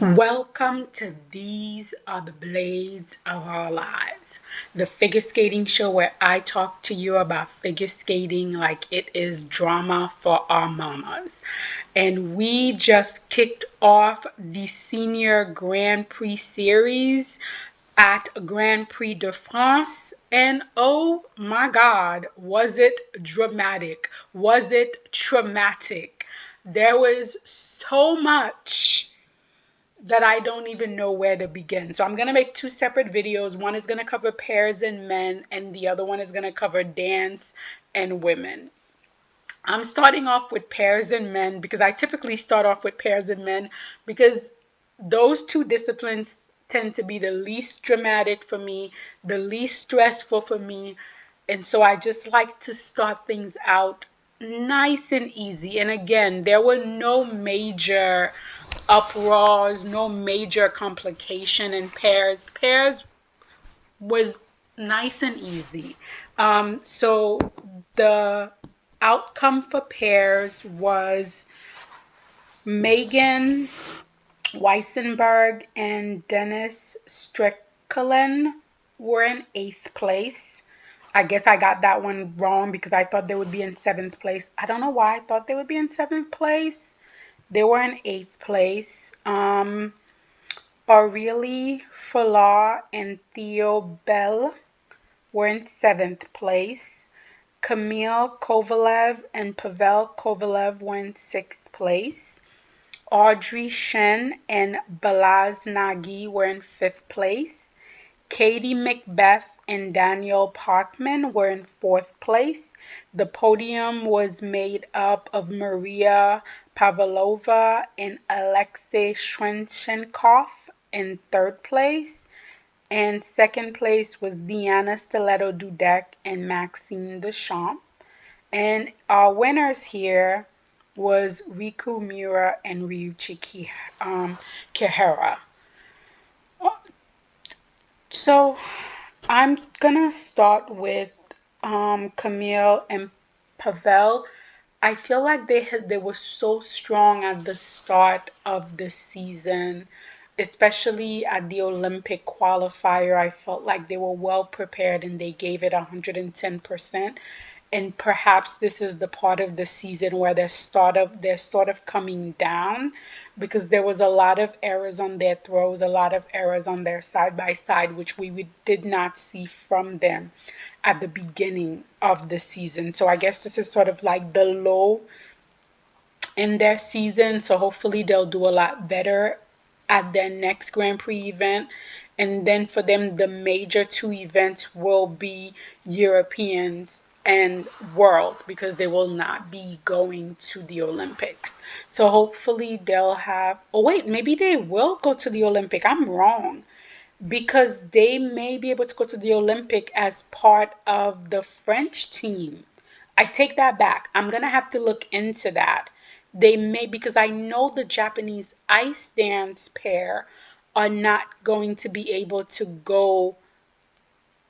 Welcome to These Are the Blades of Our Lives, the figure skating show where I talk to you about figure skating like it is drama for our mamas. And we just kicked off the senior Grand Prix series at Grand Prix de France. And oh my God, was it dramatic? Was it traumatic? There was so much that I don't even know where to begin. So I'm going to make two separate videos. One is going to cover pairs and men, and the other one is going to cover dance and women. I'm starting off with pairs and men because I typically start off with pairs and men because those two disciplines tend to be the least dramatic for me, the least stressful for me. And so I just like to start things out nice and easy. And again, there were no major uproars, no major complication in pairs. Pairs was nice and easy. So the outcome for pairs was Megan Weissenberg and Dennis Strickland were in 8th place. I guess I got that one wrong because I thought they would be in 7th place. I don't know why I thought they would be in 7th place. They were in 8th place. Aurelie Fuller and Theo Bell were in 7th place. Kamil Kovalev and Pavel Kovalev were in 6th place. Audrey Shen and Balaz Nagy were in 5th place. Katie Macbeth and Daniel Parkman were in 4th place. The podium was made up of Maria Pavlova and Alexei Shvenchenkov in 3rd place. And 2nd place was Diana Stiletto-Dudek and Maxine Deschamps. And our winners here was Riku Miura and Ryuichi Kihara. So I'm gonna start with Camille and Pavel. I feel like they were so strong at the start of the season, especially at the Olympic qualifier. I felt like they were well prepared and they gave it 110%. And perhaps this is the part of the season where they're sort of coming down because there was a lot of errors on their throws, a lot of errors on their side by side, which we did not see from them at the beginning of the season. So I guess this is sort of like the low in their season. So hopefully they'll do a lot better at their next Grand Prix event. And then for them, the major two events will be Europeans and Worlds because they will not be going to the Olympics. So hopefully they'll have, oh wait, maybe they will go to the Olympic. I'm wrong because they may be able to go to the Olympic as part of the French team. I take that back. I'm going to have to look into that. They may, because I know the Japanese ice dance pair are not going to be able to go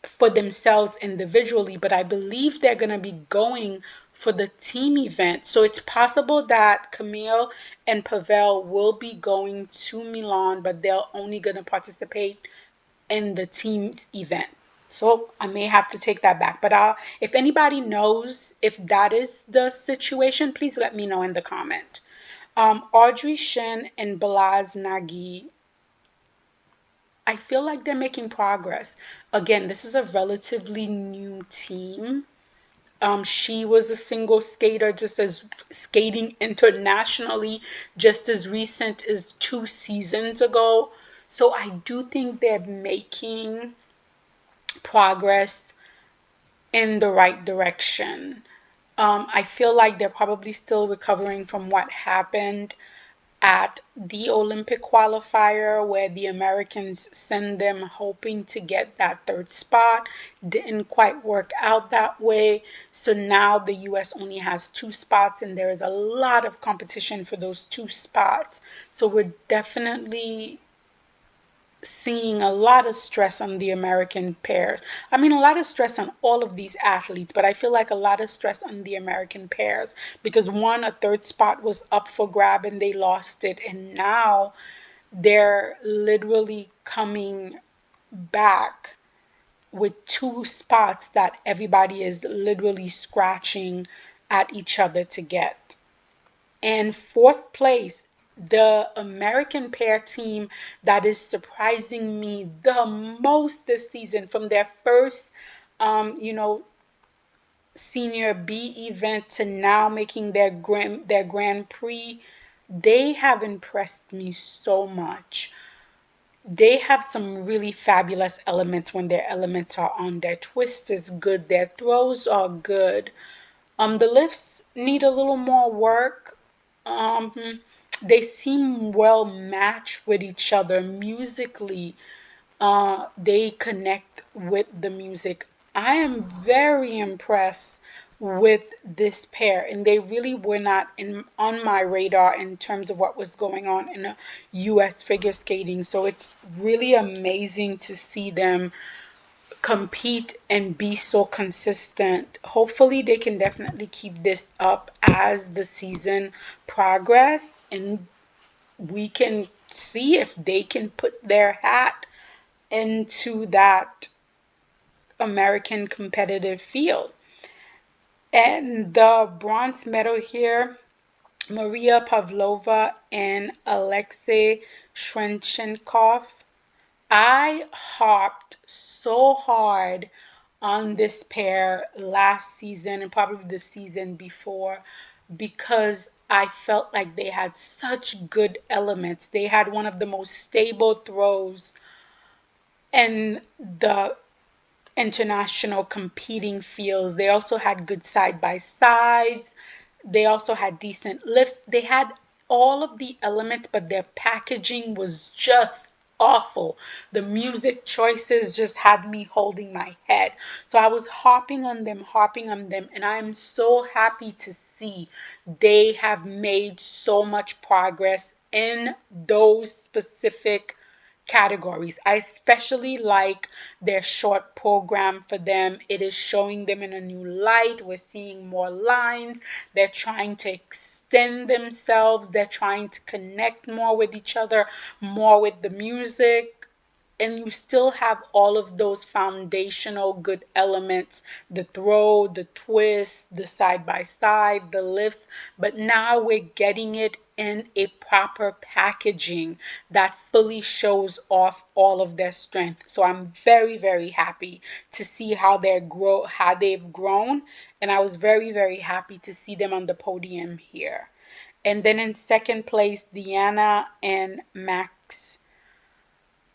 for themselves individually, but I believe they're going to be going for the team event. So it's possible that Camille and Pavel will be going to Milan, but they're only going to participate in the team's event. So I may have to take that back. But if anybody knows if that is the situation, please let me know in the comment. Audrey Shen and Balaz Nagy, I feel like they're making progress. Again, this is a relatively new team. She was a single skater just as skating internationally just as recent as 2 seasons ago. So I do think they're making progress in the right direction. I feel like they're probably still recovering from what happened at the Olympic qualifier where the Americans send them hoping to get that 3rd spot. Didn't quite work out that way. So now the US only has 2 spots and there is a lot of competition for those 2 spots. So we're definitely seeing a lot of stress on the American pairs. I mean, a lot of stress on all of these athletes, but I feel like a lot of stress on the American pairs because one, a 3rd spot was up for grab and they lost it. And now they're literally coming back with two spots that everybody is literally scratching at each other to get. And fourth place, the American pair team that is surprising me the most this season from their first, you know, senior B event to now making their Grand Prix, they have impressed me so much. They have some really fabulous elements when their elements are on. Their twist is good, their throws are good. The lifts need a little more work. They seem well matched with each other musically. They connect with the music. I am very impressed with this pair, and they really were not on my radar in terms of what was going on in US figure skating. So it's really amazing to see them compete and be so consistent. Hopefully, they can definitely keep this up as the season progress, and we can see if they can put their hat into that American competitive field. And the bronze medal here, Maria Pavlova and Alexei Shvenchenkov. I harped so hard on this pair last season and probably the season before because I felt like they had such good elements. They had one of the most stable throws in the international competing fields. They also had good side by sides. They also had decent lifts. They had all of the elements, but their packaging was just awful. The music choices just had me holding my head. So I was harping on them, and I'm so happy to see they have made so much progress in those specific categories. I especially like their short program for them. It is showing them in a new light. We're seeing more lines. They're trying to extend themselves. They're trying to connect more with each other, more with the music. And you still have all of those foundational good elements, the throw, the twist, the side by side, the lifts, but now we're getting it in a proper packaging that fully shows off all of their strength. So I'm very, very happy to see how they've grown, and I was very, very happy to see them on the podium here. And then in second place, Diana and Max.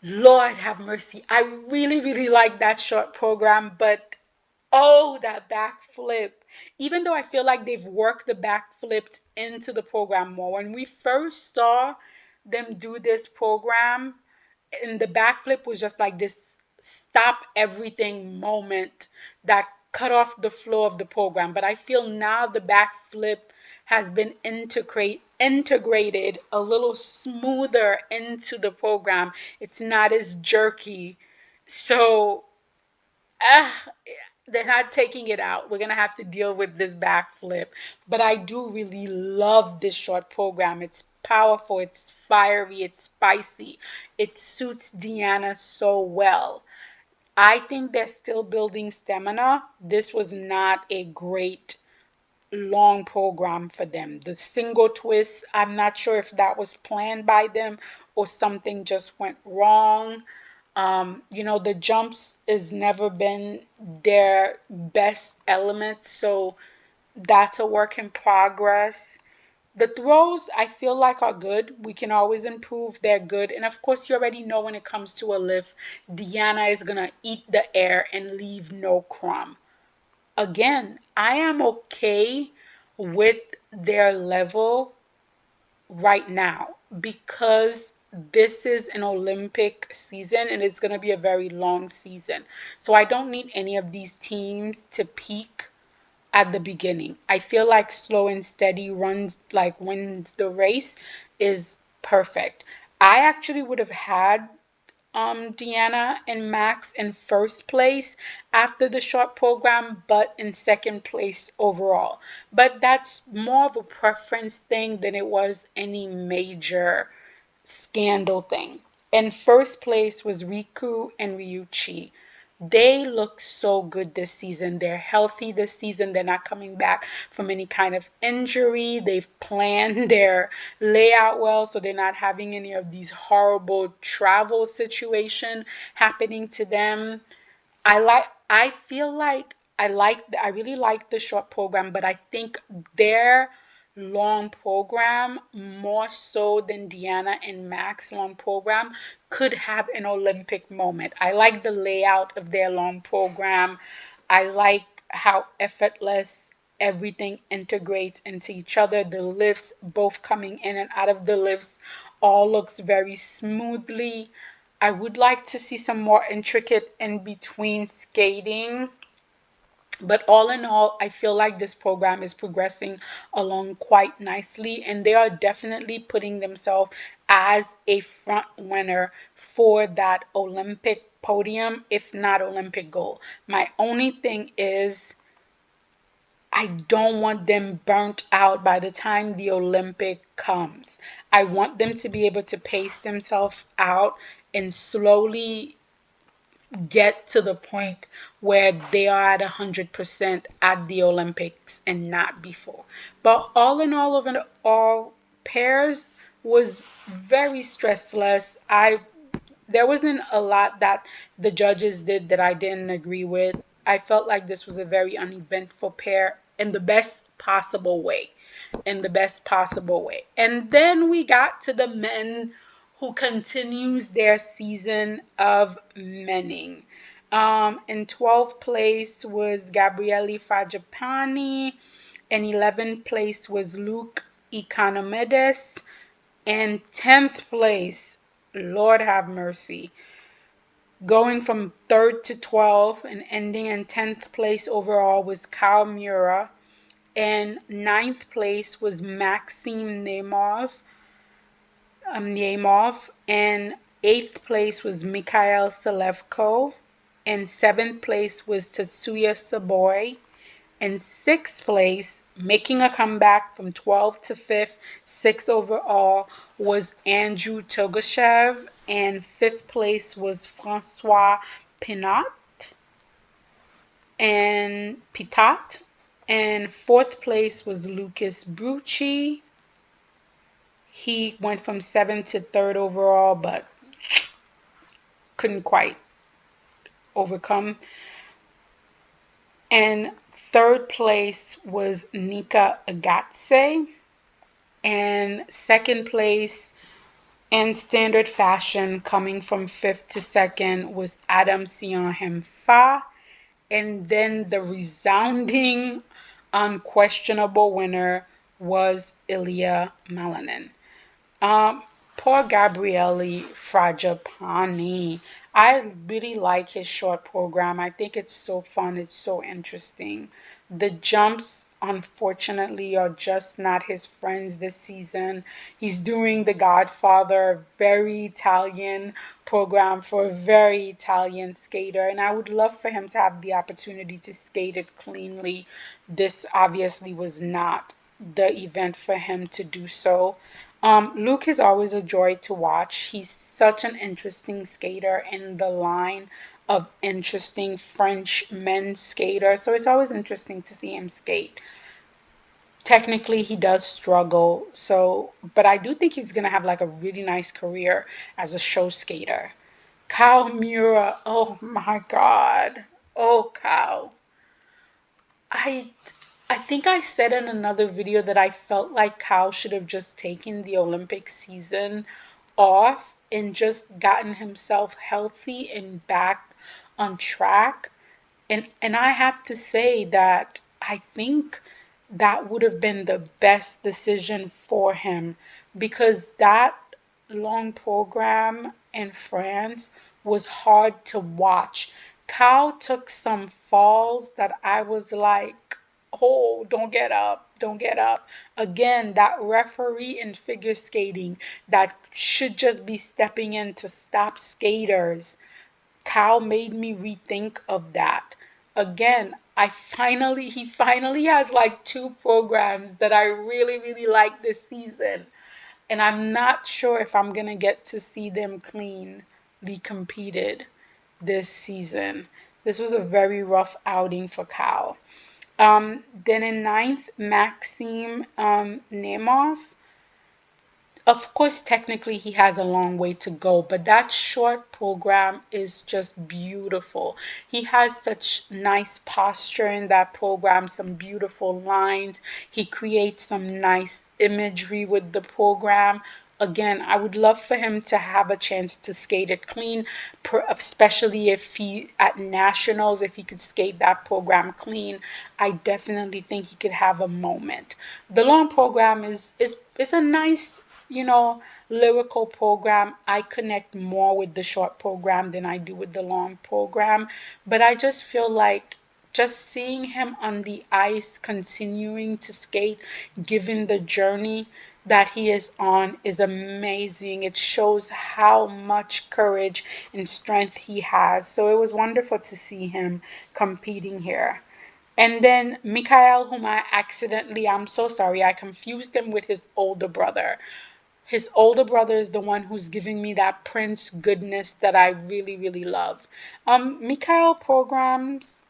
Lord have mercy. I really, really like that short program, but oh, that backflip. Even though I feel like they've worked the backflips into the program more. When we first saw them do this program, and the backflip was just like this stop everything moment that cut off the flow of the program. But I feel now the backflip has been integrated a little smoother into the program. It's not as jerky. So ah, they're not taking it out. We're gonna have to deal with this backflip. But I do really love this short program. It's powerful, it's fiery, it's spicy. It suits Deanna so well. I think they're still building stamina. This was not a great long program for them. The single twist, I'm not sure if that was planned by them or something just went wrong. The jumps has never been their best element, so that's a work in progress. The throws I feel like are good. We can always improve. They're good. And of course, you already know when it comes to a lift, Deanna is going to eat the air and leave no crumb. Again, I am okay with their level right now because this is an Olympic season and it's going to be a very long season. So I don't need any of these teams to peak at the beginning. I feel like slow and steady runs like wins the race is perfect. I actually would have had Deanna and Max in first place after the short program, but in second place overall. But that's more of a preference thing than it was any major scandal thing. And first place was Riku and Ryuichi. They look so good this season. They're healthy this season. They're not coming back from any kind of injury. They've planned their layout well, so they're not having any of these horrible travel situation happening to them. I feel like I really like the short program, but I think their long program, more so than Deanna and Max long program, could have an Olympic moment. I like the layout of their long program. I like how effortless everything integrates into each other. The lifts, both coming in and out of the lifts, all looks very smoothly. I would like to see some more intricate in between skating. But all in all, I feel like this program is progressing along quite nicely, and they are definitely putting themselves as a front runner for that Olympic podium, if not Olympic gold. My only thing is I don't want them burnt out by the time the Olympic comes. I want them to be able to pace themselves out and slowly get to the point where they are at 100% at the Olympics and not before. But all in all, of it all, pairs was very stressless. There wasn't a lot that the judges did that I didn't agree with. I felt like this was a very uneventful pair in the best possible way. In the best possible way. And then we got to the men who continues their season of menning. In 12th place was Gabriele Fragapani. In 11th place was Luke Economides. And 10th place, Lord have mercy, going from 3rd to 12th and ending in 10th place overall was Kyle Mura. And 9th place was Maxim Nemov, and 8th place was Mikhail Selevko, and 7th place was Tetsuya Saboy, and 6th place, making a comeback from 12th to 5th, 6th overall, was Andrew Togashev, and 5th place was Francois Pinot, and Pitat, and 4th place was Lucas Brucci. He went from 7th to 3rd overall, but couldn't quite overcome. And 3rd place was Nika Agatse. And 2nd place in standard fashion, coming from 5th to 2nd, was Adam Sion-Hemfa. And then the resounding, unquestionable winner was Ilya Malanin. Poor Gabriele Fragapani. I really like his short program. I think it's so fun. It's so interesting. The jumps, unfortunately, are just not his friends this season. He's doing The Godfather, very Italian program for a very Italian skater, and I would love for him to have the opportunity to skate it cleanly. This obviously was not the event for him to do so. Luke is always a joy to watch. He's such an interesting skater in the line of interesting French men skaters. So it's always interesting to see him skate. Technically, he does struggle. So, but I do think he's gonna have like a really nice career as a show skater. Kyle Mura, oh my God. Oh, Kyle. I I think I said in another video that I felt like Kyle should have just taken the Olympic season off and just gotten himself healthy and back on track. And I have to say that I think that would have been the best decision for him because that long program in France was hard to watch. Kyle took some falls that I was like, oh, don't get up, don't get up. Again, that referee in figure skating that should just be stepping in to stop skaters. Kyle made me rethink of that. Again, he finally has like two programs that I really, really like this season. And I'm not sure if I'm going to get to see them cleanly competed this season. This was a very rough outing for Cal. Then in ninth, Maxim Nemov. Of course, technically, he has a long way to go, but that short program is just beautiful. He has such nice posture in that program, some beautiful lines. He creates some nice imagery with the program. Again, I would love for him to have a chance to skate it clean, especially if he at nationals, if he could skate that program clean. I definitely think he could have a moment. The long program is a nice, lyrical program. I connect more with the short program than I do with the long program, but I just feel like just seeing him on the ice continuing to skate, given the journey that he is on, is amazing. It shows how much courage and strength he has. So it was wonderful to see him competing here. And then Mikhail, whom I'm so sorry, I confused him with his older brother. His older brother is the one who's giving me that Prince goodness that I really, really love. Mikhail programs,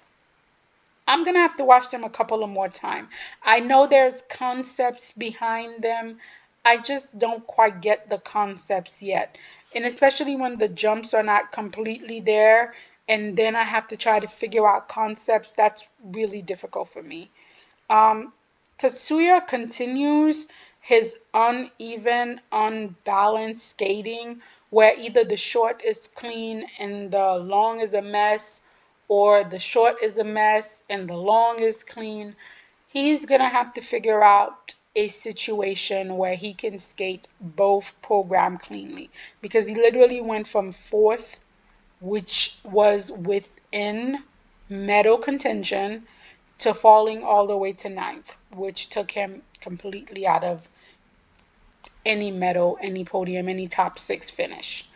I'm gonna have to watch them a couple of more times. I know there's concepts behind them. I just don't quite get the concepts yet. And especially when the jumps are not completely there and then I have to try to figure out concepts, that's really difficult for me. Um, Tetsuya continues his uneven, unbalanced skating, where either the short is clean and the long is a mess, or the short is a mess and the long is clean. He's gonna have to figure out a situation where he can skate both program cleanly, because he literally went from fourth, which was within medal contention, to falling all the way to ninth, which took him completely out of any medal, any podium, any top six finish.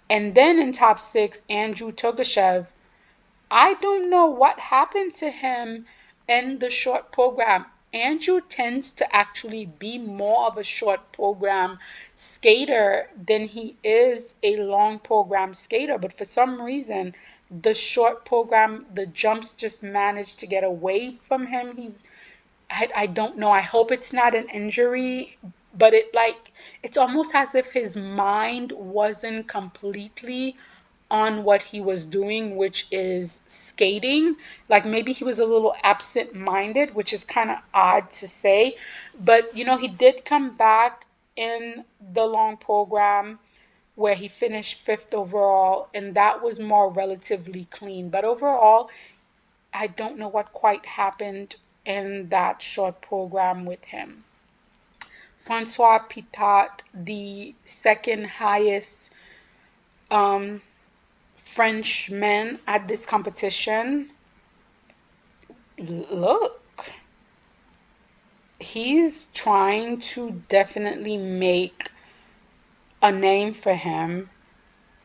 And then in top six, Andrew Togashev, I don't know what happened to him in the short program. Andrew tends to actually be more of a short program skater than he is a long program skater. But for some reason, the short program, the jumps just managed to get away from him. I don't know. I hope it's not an injury, but it's almost as if his mind wasn't completely on what he was doing, which is skating. Like maybe he was a little absent minded, which is kind of odd to say. But, he did come back in the long program where he finished fifth overall, and that was more relatively clean. But overall, I don't know what quite happened in that short program with him. Francois Pitot, the second highest um, Frenchman at this competition. Look, he's trying to definitely make a name for him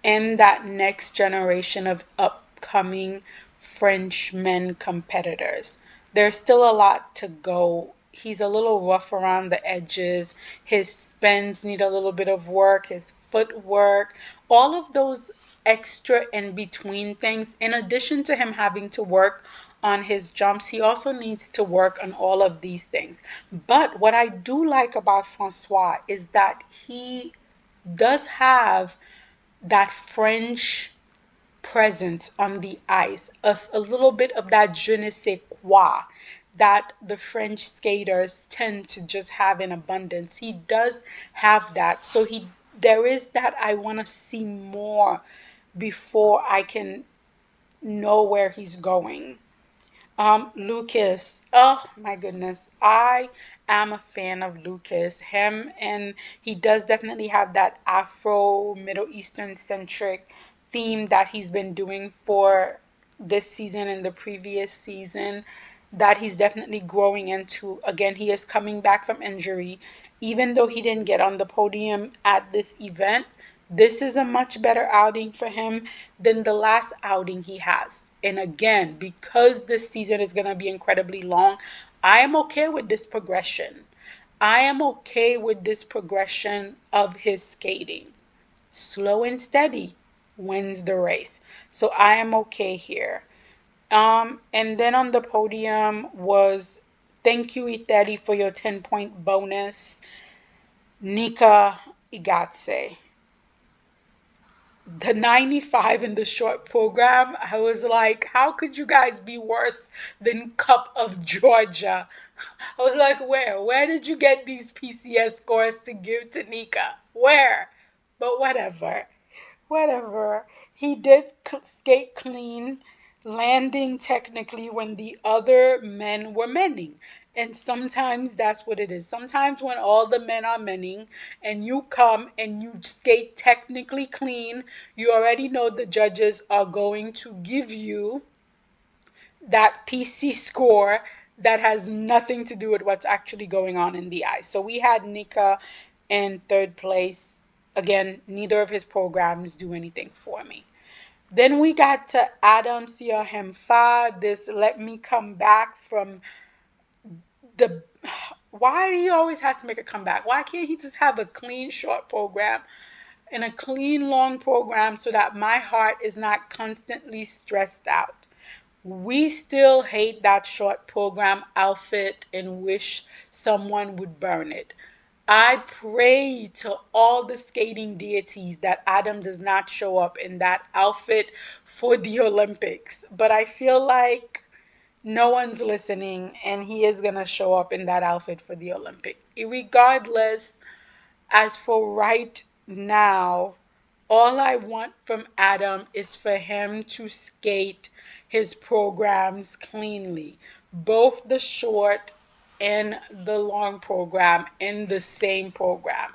in that next generation of upcoming Frenchmen competitors. There's still a lot to go. He's a little rough around the edges. His spins need a little bit of work, his footwork, all of those extra in between things. In addition to him having to work on his jumps, he also needs to work on all of these things. But what I do like about Francois is that he does have that French presence on the ice, a little bit of that je ne sais quoi that the French skaters tend to just have in abundance. He does have that. So there is that I want to see more before I can know where he's going. Lucas. Oh my goodness. I am a fan of Lucas. Him, and he does definitely have that Afro Middle Eastern centric theme that he's been doing for this season and the previous season, that he's definitely growing into. Again, he is coming back from injury. Even though he didn't get on the podium at this event, this is a much better outing for him than the last outing he has. And again, because this season is going to be incredibly long, I am okay with this progression. I am okay with this progression of his skating. Slow and steady wins the race. So I am okay here. And then on the podium was thank you, Itali, for your 10-point bonus. Nika Igatse. The 95 in the short program, I was like, how could you guys be worse than Cup of Georgia? I was like, where? Where did you get these PCS scores to give to Nika? Where? But whatever. Whatever. He did skate clean, landing technically when the other men were menning. And sometimes that's what it is. Sometimes when all the men are menning and you come and you skate technically clean, you already know the judges are going to give you that PC score that has nothing to do with what's actually going on in the ice. So we had Nika in third place. Again, neither of his programs do anything for me. Then we got to Adam Siahemfa. This let me come back from the. Why do he always has to make a comeback? Why can't he just have a clean short program and a clean long program so that my heart is not constantly stressed out? We still hate that short program outfit and wish someone would burn it. I pray to all the skating deities that Adam does not show up in that outfit for the Olympics. But I feel like no one's listening and he is going to show up in that outfit for the Olympic. Regardless, as for right now, all I want from Adam is for him to skate his programs cleanly, both the short and the long program in the same program.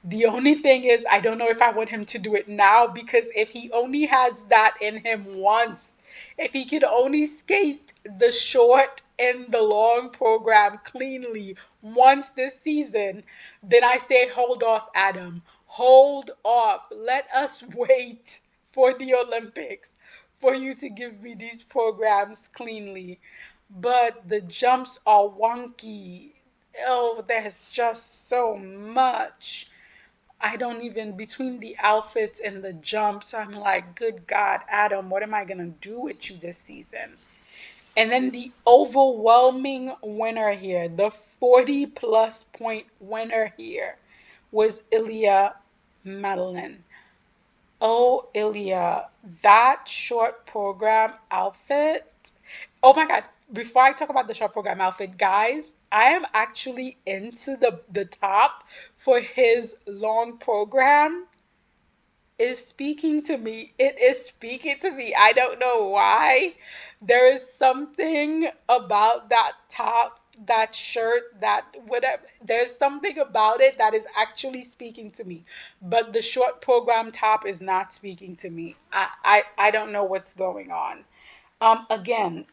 The only thing is, I don't know if I want him to do it now because if he only has that in him once, if he could only skate the short and the long program cleanly once this season, then I say, hold off, Adam. Hold off. Let us wait for the Olympics for you to give me these programs cleanly. But the jumps are wonky. Oh, there's just so much. I don't even, between the outfits and the jumps, I'm like, good God, Adam, what am I going to do with you this season? And then the overwhelming winner here, the 40 plus point winner here, was Ilya Madeline. Oh, Ilya, that short program outfit. Oh my God. Before I talk about the short program outfit, guys, I am actually into the top for his long program is speaking to me. It is speaking to me. I don't know why. There is something about that top, that shirt, that whatever. There's something about it that is actually speaking to me. But the short program top is not speaking to me. I don't know what's going on. Again,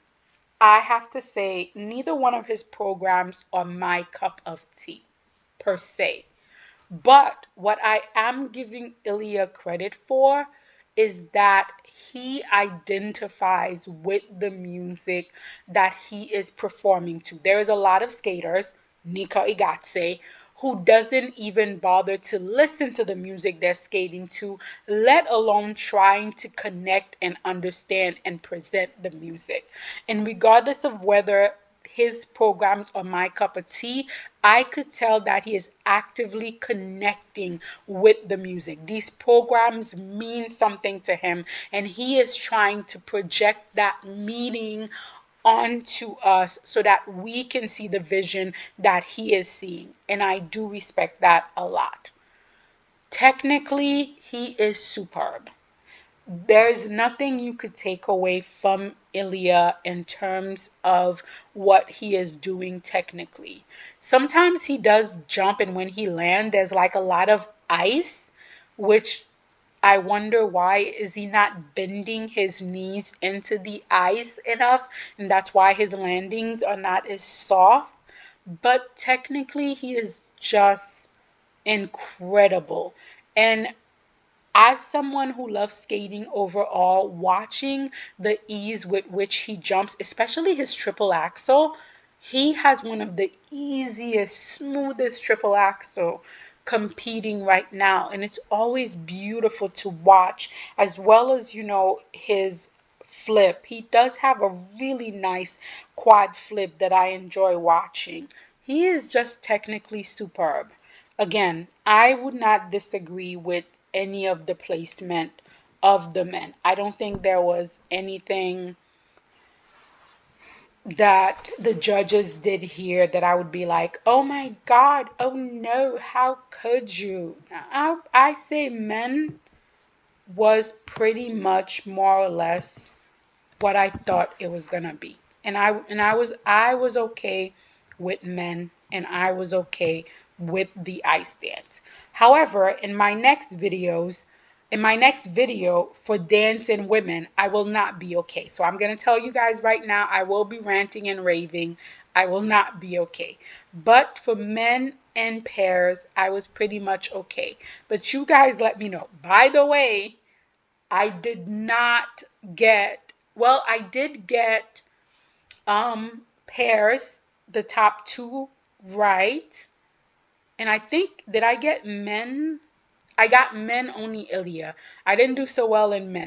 I have to say, neither one of his programs are my cup of tea, per se. But what I am giving Ilya credit for is that he identifies with the music that he is performing to. There is a lot of skaters, Nika Igatse, who doesn't even bother to listen to the music they're skating to, let alone trying to connect and understand and present the music. And regardless of whether his programs are my cup of tea, I could tell that he is actively connecting with the music. These programs mean something to him, and he is trying to project that meaning onto us so that we can see the vision that he is seeing. And I do respect that a lot. Technically, he is superb. There's nothing you could take away from Ilya in terms of what he is doing technically. Sometimes he does jump, and when he lands, there's like a lot of ice, which I wonder why is he not bending his knees into the ice enough, and that's why his landings are not as soft. But technically, he is just incredible. And as someone who loves skating overall, watching the ease with which he jumps, especially his triple axel, He has one of the easiest, smoothest triple axel competing right now, and it's always beautiful to watch, as well as, his flip. He does have a really nice quad flip that I enjoy watching. He is just technically superb. Again, I would not disagree with any of the placement of the men. I don't think there was anything that the judges did here that I would be like, oh my God, oh no, how could you? I say men was pretty much more or less what I thought it was gonna be. And I was okay with men, and I was okay with the ice dance. However, in my next video for dancing women, I will not be okay. So I'm gonna tell you guys right now, I will be ranting and raving. I will not be okay. But for men and pairs, I was pretty much okay. But you guys let me know. By the way, I did not get, well, I did get pairs, the top two right. And I think, did I get men? I got men only Ilya. I didn't do so well in men.